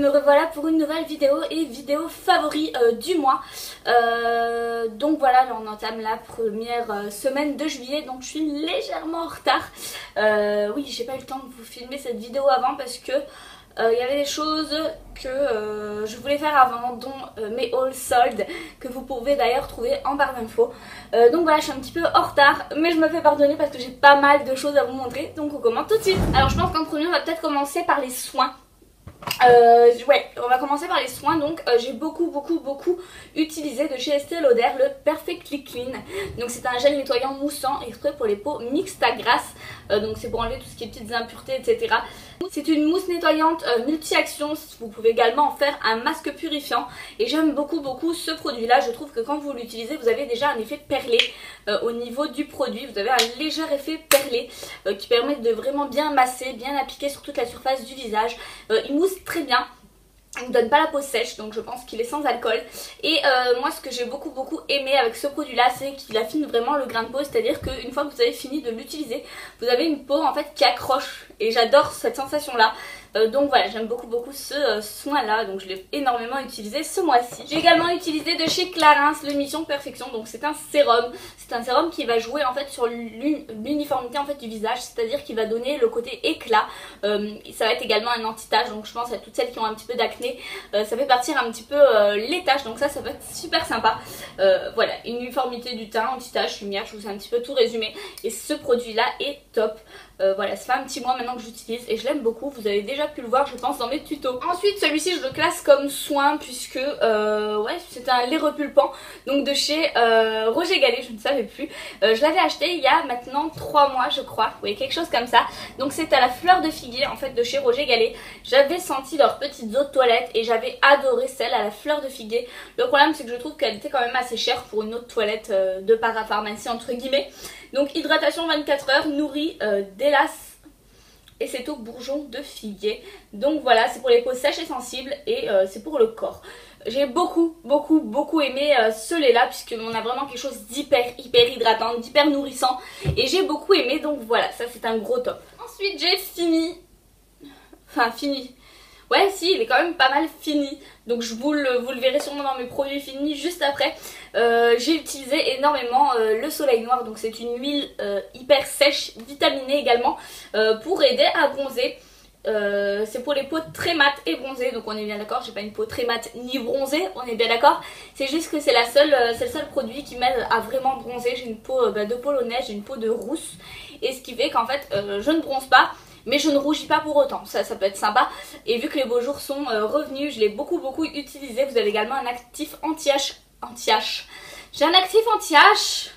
me revoilà pour une nouvelle vidéo et vidéo favori du mois. Donc voilà, là on entame la première semaine de juillet, donc je suis légèrement en retard. Oui, j'ai pas eu le temps de vous filmer cette vidéo avant parce que il y avait des choses que je voulais faire avant, dont mes hauls soldes que vous pouvez d'ailleurs trouver en barre d'infos. Donc voilà, je suis un petit peu en retard, mais je me fais pardonner parce que j'ai pas mal de choses à vous montrer, donc on commence tout de suite. Alors je pense qu'en premier on va peut-être commencer par les soins. Ouais, on va commencer par les soins. Donc j'ai beaucoup utilisé de chez Estée Lauder le Perfectly Clean. Donc c'est un gel nettoyant moussant exprès pour les peaux mixtes à grasse. Donc c'est pour enlever tout ce qui est petites impuretés, etc. C'est une mousse nettoyante multi-action. Vous pouvez également en faire un masque purifiant. Et j'aime beaucoup ce produit là. Je trouve que quand vous l'utilisez, vous avez déjà un effet perlé au niveau du produit. Vous avez un léger effet perlé qui permet de vraiment bien masser, bien appliquer sur toute la surface du visage. Il mousse très bien. Il ne donne pas la peau sèche, donc je pense qu'il est sans alcool. Et moi ce que j'ai beaucoup aimé avec ce produit là, c'est qu'il affine vraiment le grain de peau. C'est à dire qu'une fois que vous avez fini de l'utiliser, vous avez une peau en fait qui accroche. Et j'adore cette sensation là. Donc voilà, j'aime beaucoup ce soin là, donc je l'ai énormément utilisé ce mois-ci. J'ai également utilisé de chez Clarins le Mission Perfection, donc c'est un sérum. C'est un sérum qui va jouer en fait sur l'uniformité en fait du visage, c'est-à-dire qu'il va donner le côté éclat. Ça va être également un anti-tache, donc je pense à toutes celles qui ont un petit peu d'acné, ça fait partir un petit peu les taches, donc ça peut être super sympa. Voilà, uniformité du teint, anti-tache, lumière, je vous ai un petit peu tout résumé. Et ce produit là est top. Voilà, ça fait un petit mois maintenant que j'utilise et je l'aime beaucoup. Vous avez déjà pu le voir je pense dans mes tutos. Ensuite celui-ci je le classe comme soin puisque ouais, c'est un lait repulpant, donc de chez Roger Gallet, je ne savais plus. Je l'avais acheté il y a maintenant 3 mois je crois, oui quelque chose comme ça. Donc c'est à la fleur de figuier en fait de chez Roger Gallet. J'avais senti leurs petites eaux de toilette et j'avais adoré celle à la fleur de figuier. Le problème c'est que je trouve qu'elle était quand même assez chère pour une eau de toilette de parapharmacie entre guillemets. Donc hydratation 24 heures, nourrie d'Hélas et c'est au bourgeon de figuier. Donc voilà, c'est pour les peaux sèches et sensibles et c'est pour le corps. J'ai beaucoup aimé ce lait là puisqu'on a vraiment quelque chose d'hyper hydratant, d'hyper nourrissant et j'ai beaucoup aimé, donc voilà, ça c'est un gros top. Ensuite j'ai fini, ouais si, il est quand même pas mal fini, donc vous le verrez sûrement dans mes produits finis juste après. J'ai utilisé énormément le soleil noir, donc c'est une huile hyper sèche, vitaminée également, pour aider à bronzer. C'est pour les peaux très mates et bronzées, donc on est bien d'accord, j'ai pas une peau très mate ni bronzée, on est bien d'accord. C'est juste que c'est le seul produit qui m'aide à vraiment bronzer. J'ai une peau de polonaise, j'ai une peau de rousse, et ce qui fait qu'en fait je ne bronze pas, mais je ne rougis pas pour autant, ça peut être sympa. Et vu que les beaux jours sont revenus, je l'ai beaucoup utilisé. Vous avez également un actif anti-âge. J'ai un actif anti-âge.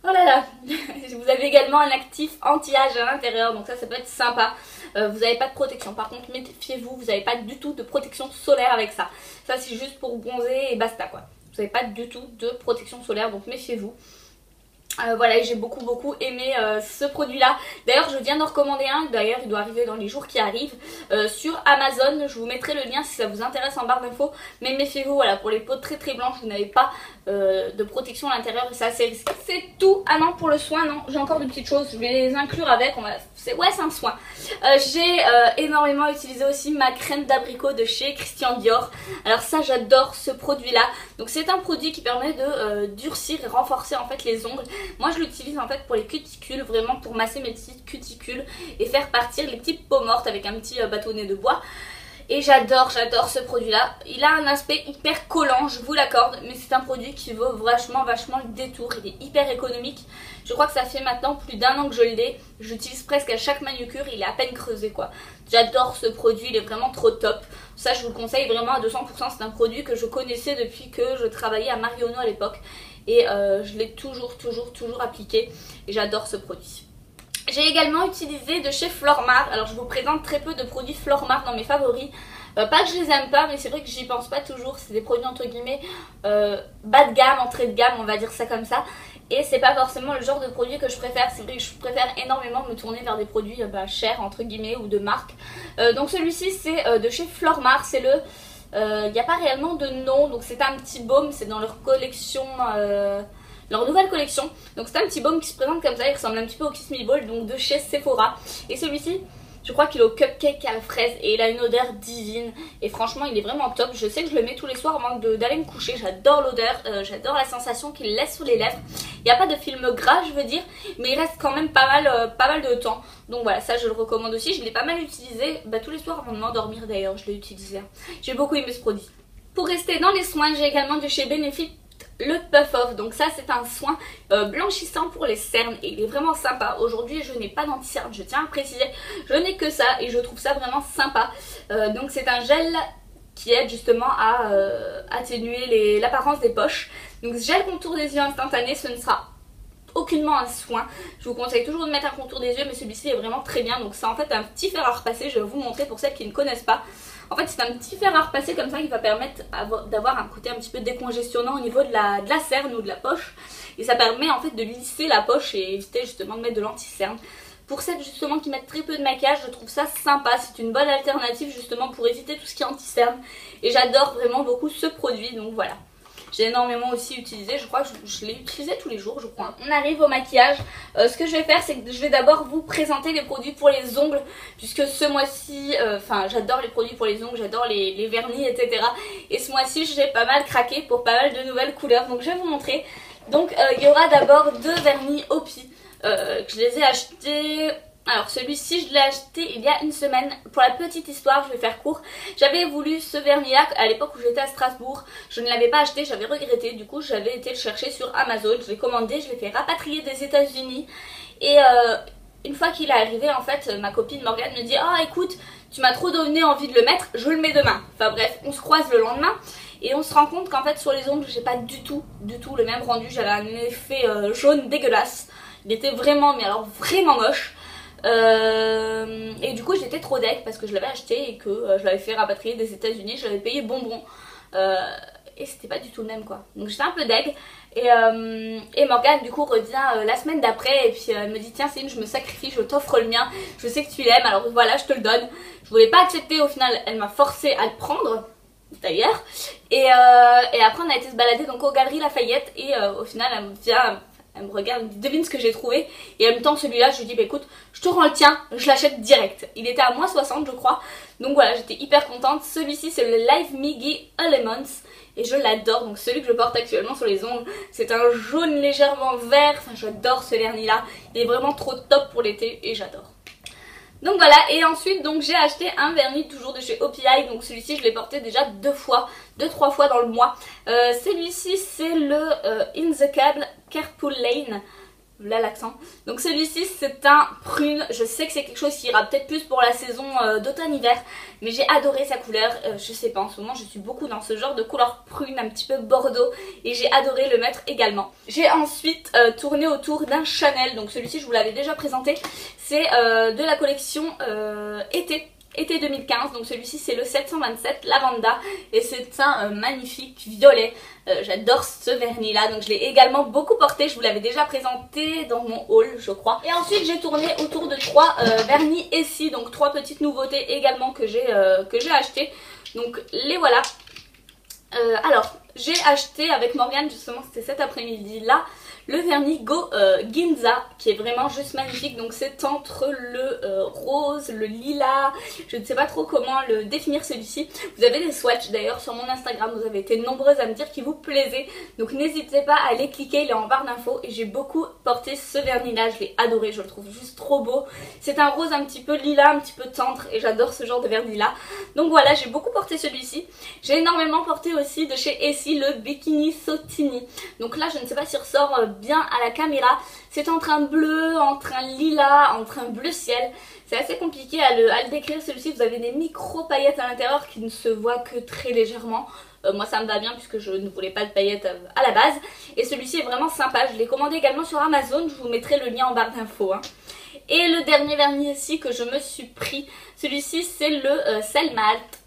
Oh là là. Vous avez également un actif anti-âge à l'intérieur, donc ça peut être sympa. Vous n'avez pas de protection, par contre méfiez-vous, vous n'avez pas du tout de protection solaire avec ça. Ça c'est juste pour bronzer et basta quoi. Vous n'avez pas du tout de protection solaire, donc méfiez-vous. Voilà, j'ai beaucoup aimé ce produit là. D'ailleurs je viens d'en recommander un, d'ailleurs il doit arriver dans les jours qui arrivent sur Amazon. Je vous mettrai le lien si ça vous intéresse en barre d'infos. Mais méfiez-vous, voilà, pour les peaux très blanches, vous n'avez pas de protection à l'intérieur et c'est assez risqué. C'est tout. Ah non, pour le soin, non, j'ai encore de petites choses, je vais les inclure avec. Ouais, c'est un soin. J'ai énormément utilisé aussi ma crème d'abricot de chez Christian Dior. Alors ça j'adore ce produit là. Donc c'est un produit qui permet de durcir et renforcer en fait les ongles. Moi je l'utilise en fait pour les cuticules, vraiment pour masser mes petites cuticules et faire partir les petites peaux mortes avec un petit bâtonnet de bois. Et j'adore ce produit là. Il a un aspect hyper collant, je vous l'accorde, mais c'est un produit qui vaut vachement le détour. Il est hyper économique. Je crois que ça fait maintenant plus d'1 an que je l'ai. Je l'utilise presque à chaque manucure, il est à peine creusé quoi. J'adore ce produit, il est vraiment trop top. Ça je vous le conseille vraiment à 200%. C'est un produit que je connaissais depuis que je travaillais à Marionneau à l'époque. Et je l'ai toujours appliqué et j'adore ce produit. J'ai également utilisé de chez Flormar. Alors je vous présente très peu de produits Flormar dans mes favoris. Pas que je les aime pas, mais c'est vrai que j'y pense pas toujours. C'est des produits entre guillemets bas de gamme, entrée de gamme, on va dire ça comme ça. Et c'est pas forcément le genre de produit que je préfère. C'est vrai que je préfère énormément me tourner vers des produits chers entre guillemets ou de marque. Donc celui-ci c'est de chez Flormar. C'est le... Il n'y a pas réellement de nom, donc c'est un petit baume, c'est dans leur collection, leur nouvelle collection. Donc c'est un petit baume qui se présente comme ça, il ressemble un petit peu au Kiss Me Ball, donc de chez Sephora. Et celui-ci, Je crois qu'il est au cupcake à la fraise et il a une odeur divine. Et franchement il est vraiment top. Je sais que je le mets tous les soirs avant d'aller me coucher. J'adore l'odeur, j'adore la sensation qu'il laisse sur les lèvres. Il n'y a pas de film gras je veux dire, mais il reste quand même pas mal de temps. Donc voilà, ça je le recommande aussi. Je l'ai pas mal utilisé tous les soirs avant de m'endormir d'ailleurs. Je l'ai utilisé. J'ai beaucoup aimé ce produit. Pour rester dans les soins, j'ai également de chez Benefit le Puff Off. Donc ça c'est un soin blanchissant pour les cernes et il est vraiment sympa. Aujourd'hui je n'ai pas d'anti-cerne, je tiens à préciser, je n'ai que ça et je trouve ça vraiment sympa. Donc c'est un gel qui aide justement à atténuer l'apparence des poches. Donc gel contour des yeux instantané, ce ne sera aucunement un soin. Je vous conseille toujours de mettre un contour des yeux, mais celui-ci est vraiment très bien. Donc c'est en fait un petit fer à repasser, je vais vous montrer pour celles qui ne connaissent pas. En fait c'est un petit fer à repasser comme ça qui va permettre d'avoir un côté un petit peu décongestionnant au niveau de la cerne ou de la poche. Et ça permet en fait de lisser la poche et éviter justement de mettre de l'anti-cerne. Pour celles justement qui mettent très peu de maquillage, je trouve ça sympa. C'est une bonne alternative justement pour éviter tout ce qui est anti-cerne. Et j'adore vraiment beaucoup ce produit, donc voilà. J'ai énormément aussi utilisé, je crois que je l'ai utilisé tous les jours je crois. On arrive au maquillage. Ce que je vais faire c'est que je vais d'abord vous présenter les produits pour les ongles. Puisque ce mois-ci, j'adore les produits pour les ongles, j'adore les vernis etc. Et ce mois-ci j'ai pas mal craqué pour pas mal de nouvelles couleurs. Donc je vais vous montrer. Donc il y aura d'abord 2 vernis Opi que je les ai achetés. Alors celui-ci je l'ai acheté il y a une semaine. Pour la petite histoire, je vais faire court. J'avais voulu ce vernis là à l'époque où j'étais à Strasbourg. Je ne l'avais pas acheté, j'avais regretté. Du coup j'avais été le chercher sur Amazon. Je l'ai commandé, je l'ai fait rapatrier des États-Unis. Et une fois qu'il est arrivé en fait, ma copine Morgane me dit: "Ah écoute, tu m'as trop donné envie de le mettre, je le mets demain." Enfin bref, on se croise le lendemain. Et on se rend compte qu'en fait sur les ongles j'ai pas du tout le même rendu. J'avais un effet jaune dégueulasse. Il était vraiment, mais alors vraiment moche. Et du coup j'étais trop deg parce que je l'avais acheté et que je l'avais fait rapatrier des États-Unis, je l'avais payé bonbon et c'était pas du tout le même quoi. Donc j'étais un peu deg et Morgane du coup revient la semaine d'après et puis elle me dit: "Tiens Céline, je me sacrifie, je t'offre le mien, je sais que tu l'aimes alors voilà je te le donne." Je voulais pas accepter, au final elle m'a forcé à le prendre d'ailleurs et après on a été se balader donc aux Galeries Lafayette et au final elle me vient, elle me regarde, elle me dit: "Devine ce que j'ai trouvé." Et elle me tend celui-là, je lui dis: "Bah écoute, je te rends le tien, je l'achète direct." Il était à moins 60 je crois. Donc voilà, j'étais hyper contente. Celui-ci c'est le Live Miggy Elements et je l'adore. Donc celui que je porte actuellement sur les ongles, c'est un jaune légèrement vert. Enfin j'adore ce vernis là. Il est vraiment trop top pour l'été et j'adore. Donc voilà, et ensuite donc j'ai acheté un vernis toujours de chez OPI. Donc celui-ci je l'ai porté déjà 2-3 fois dans le mois. Celui-ci c'est le In the Cab Carpool Lane. Là l'accent. Donc celui-ci c'est un prune. Je sais que c'est quelque chose qui ira peut-être plus pour la saison d'automne-hiver, mais j'ai adoré sa couleur. Je sais pas, en ce moment je suis beaucoup dans ce genre de couleur prune, un petit peu bordeaux, et j'ai adoré le mettre également. J'ai ensuite tourné autour d'un Chanel. Donc celui-ci je vous l'avais déjà présenté. C'est de la collection été 2015, donc celui-ci c'est le 727 Lavanda et c'est un magnifique violet. J'adore ce vernis là, donc je l'ai également beaucoup porté, je vous l'avais déjà présenté dans mon haul je crois. Et ensuite j'ai tourné autour de 3 vernis Essie, donc 3 petites nouveautés également que j'ai acheté. Donc les voilà. Alors j'ai acheté avec Morgane justement, c'était cet après-midi là, le vernis Go Ginza qui est vraiment juste magnifique. Donc c'est entre le rose, le lilas, je ne sais pas trop comment le définir celui-ci. Vous avez des swatchs d'ailleurs sur mon Instagram, vous avez été nombreuses à me dire qu'il vous plaisait. Donc n'hésitez pas à aller cliquer, il est en barre d'infos. Et j'ai beaucoup porté ce vernis là, je l'ai adoré, je le trouve juste trop beau. C'est un rose un petit peu lilas, un petit peu tendre et j'adore ce genre de vernis là. Donc voilà, j'ai beaucoup porté celui-ci. J'ai énormément porté aussi de chez Essie le Bikini Sotini. Donc là je ne sais pas s'il ressort bien à la caméra. C'est entre un bleu, entre un lilas, entre un bleu ciel. C'est assez compliqué à le décrire celui-ci. Vous avez des micro paillettes à l'intérieur qui ne se voient que très légèrement. Moi ça me va bien puisque je ne voulais pas de paillettes à la base. Et celui-ci est vraiment sympa. Je l'ai commandé également sur Amazon. Je vous mettrai le lien en barre d'infos. Et le dernier vernis ici que je me suis pris, celui-ci c'est le Sel Malt.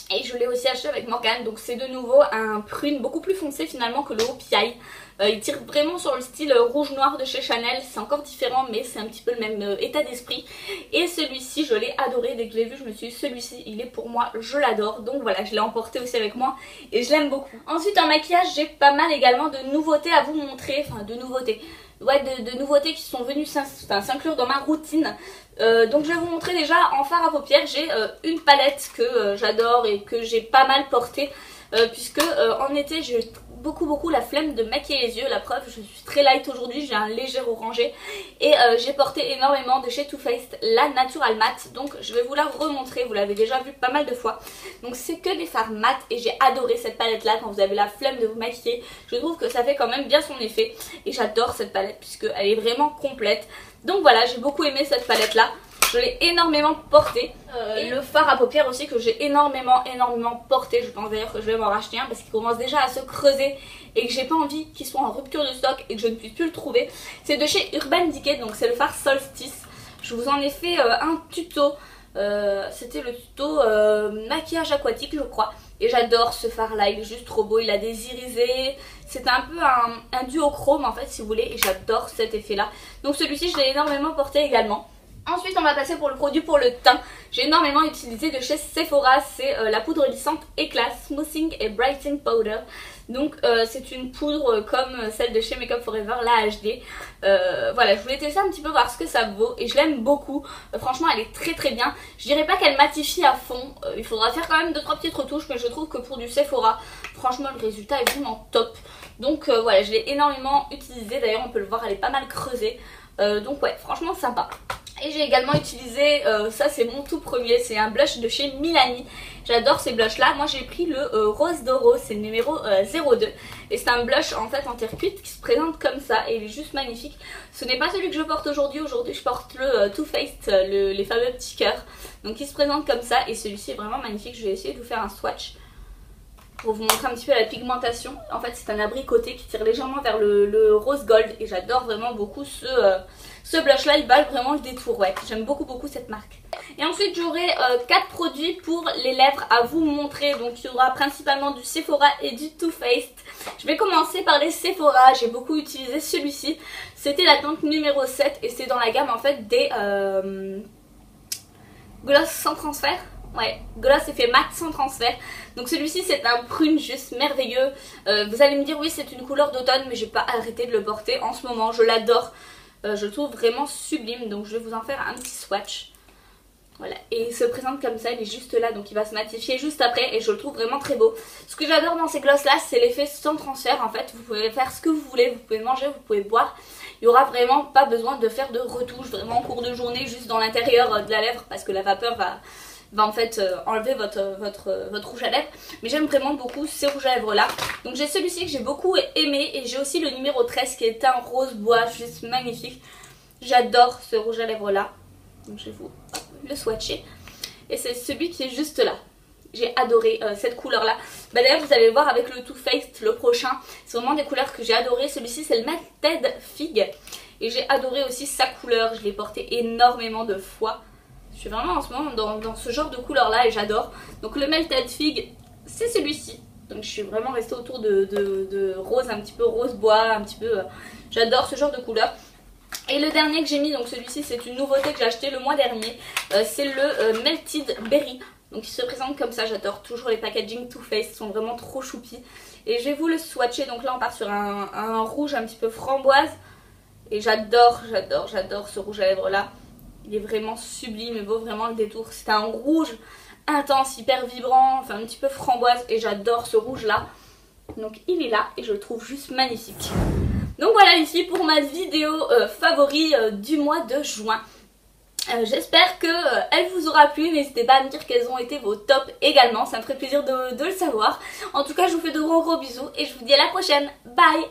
Et je l'ai aussi acheté avec Morgane, donc c'est de nouveau un prune beaucoup plus foncé finalement que le OPI. Il tire vraiment sur le style rouge-noir de chez Chanel, c'est encore différent mais c'est un petit peu le même état d'esprit. Et celui-ci je l'ai adoré, dès que je l'ai vu je me suis dit celui-ci il est pour moi, je l'adore. Donc voilà, je l'ai emporté aussi avec moi et je l'aime beaucoup. Ensuite en maquillage j'ai pas mal également de nouveautés à vous montrer, enfin de nouveautés. de nouveautés qui sont venues s'inclure dans ma routine. Donc je vais vous montrer déjà en fard à paupières. J'ai une palette que j'adore et que j'ai pas mal portée. Puisque en été j'ai beaucoup la flemme de maquiller les yeux. La preuve, je suis très light aujourd'hui, j'ai un léger orangé. Et j'ai porté énormément de chez Too Faced la Natural Matte. Donc je vais vous la remontrer, vous l'avez déjà vu pas mal de fois. Donc c'est que des fards mat et j'ai adoré cette palette là quand vous avez la flemme de vous maquiller. Je trouve que ça fait quand même bien son effet. Et j'adore cette palette puisqu'elle est vraiment complète. Donc voilà, j'ai beaucoup aimé cette palette là. Je l'ai énormément porté. Le fard à paupières aussi que j'ai énormément porté. Je pense d'ailleurs que je vais m'en racheter un parce qu'il commence déjà à se creuser et que j'ai pas envie qu'il soit en rupture de stock et que je ne puisse plus le trouver. C'est de chez Urban Decay, donc c'est le fard Solstice. Je vous en ai fait un tuto. C'était le tuto maquillage aquatique je crois. Et j'adore ce fard là, il est juste trop beau, il a des irisés. C'est un peu un duochrome en fait si vous voulez. Et j'adore cet effet là. Donc celui-ci je l'ai énormément porté également. Ensuite on va passer pour le produit pour le teint. J'ai énormément utilisé de chez Sephora, c'est la poudre lissante Éclat Smoothing et Brightening Powder. Donc c'est une poudre comme celle de chez Makeup Forever, la HD. Voilà, je voulais tester un petit peu voir ce que ça vaut et je l'aime beaucoup. Franchement elle est très bien. Je dirais pas qu'elle matifie à fond, il faudra faire quand même 2-3 petites retouches, mais je trouve que pour du Sephora, franchement le résultat est vraiment top. Donc voilà, je l'ai énormément utilisée, d'ailleurs on peut le voir, elle est pas mal creusée. Donc ouais, franchement sympa. Et j'ai également utilisé, ça c'est mon tout premier, c'est un blush de chez Milani. J'adore ces blushs là. Moi j'ai pris le Rose d'Oro, c'est le numéro 02. Et c'est un blush en fait en terre cuite qui se présente comme ça et il est juste magnifique. Ce n'est pas celui que je porte aujourd'hui. Aujourd'hui je porte le Too Faced, les fameux petits cœurs. Donc il se présente comme ça et celui-ci est vraiment magnifique. Je vais essayer de vous faire un swatch pour vous montrer un petit peu la pigmentation. En fait c'est un abricoté qui tire légèrement vers le rose gold et j'adore vraiment beaucoup ce blush là, il bat vraiment le détour. Ouais, j'aime beaucoup cette marque. Et ensuite j'aurai 4 produits pour les lèvres à vous montrer. Donc il y aura principalement du Sephora et du Too Faced. Je vais commencer par les Sephora, j'ai beaucoup utilisé celui-ci. C'était la teinte numéro 7 et c'est dans la gamme en fait des gloss sans transfert. Ouais, gloss effet mat sans transfert. Donc celui-ci c'est un prune juste merveilleux. Vous allez me dire oui c'est une couleur d'automne, mais j'ai pas arrêté de le porter en ce moment. Je l'adore, je le trouve vraiment sublime. Donc je vais vous en faire un petit swatch. Voilà, et il se présente comme ça, il est juste là, donc il va se matifier juste après et je le trouve vraiment très beau. Ce que j'adore dans ces gloss là, c'est l'effet sans transfert. En fait vous pouvez faire ce que vous voulez, vous pouvez manger, vous pouvez boire. Il n'y aura vraiment pas besoin de faire de retouche vraiment en cours de journée, juste dans l'intérieur de la lèvre, parce que la vapeur va en fait enlever votre rouge à lèvres. Mais j'aime vraiment beaucoup ces rouges à lèvres là. Donc j'ai celui-ci que j'ai beaucoup aimé et j'ai aussi le numéro 13 qui est un rose bois juste magnifique. J'adore ce rouge à lèvres là. Donc je vais vous le swatcher. Et c'est celui qui est juste là. J'ai adoré cette couleur là. Bah, d'ailleurs vous allez voir avec le Too Faced le prochain. C'est vraiment des couleurs que j'ai adoré. Celui-ci c'est le Melted Fig. Et j'ai adoré aussi sa couleur. Je l'ai porté énormément de fois. Je suis vraiment en ce moment dans ce genre de couleur là et j'adore. Donc le Melted Fig c'est celui-ci. Donc je suis vraiment restée autour de rose, un petit peu rose bois, un petit peu... j'adore ce genre de couleur. Et le dernier que j'ai mis, donc celui-ci c'est une nouveauté que j'ai acheté le mois dernier. C'est le Melted Berry. Donc il se présente comme ça, j'adore toujours les packaging Too Faced, ils sont vraiment trop choupis. Et je vais vous le swatcher, donc là on part sur un rouge un petit peu framboise. Et j'adore ce rouge à lèvres là. Il est vraiment sublime, il vaut vraiment le détour. C'est un rouge intense, hyper vibrant, enfin un petit peu framboise. Et j'adore ce rouge là. Donc il est là et je le trouve juste magnifique. Donc voilà ici pour ma vidéo favori du mois de juin. J'espère qu'elle vous aura plu. N'hésitez pas à me dire quels ont été vos tops également. Ça me ferait plaisir de le savoir. En tout cas je vous fais de gros bisous et je vous dis à la prochaine. Bye!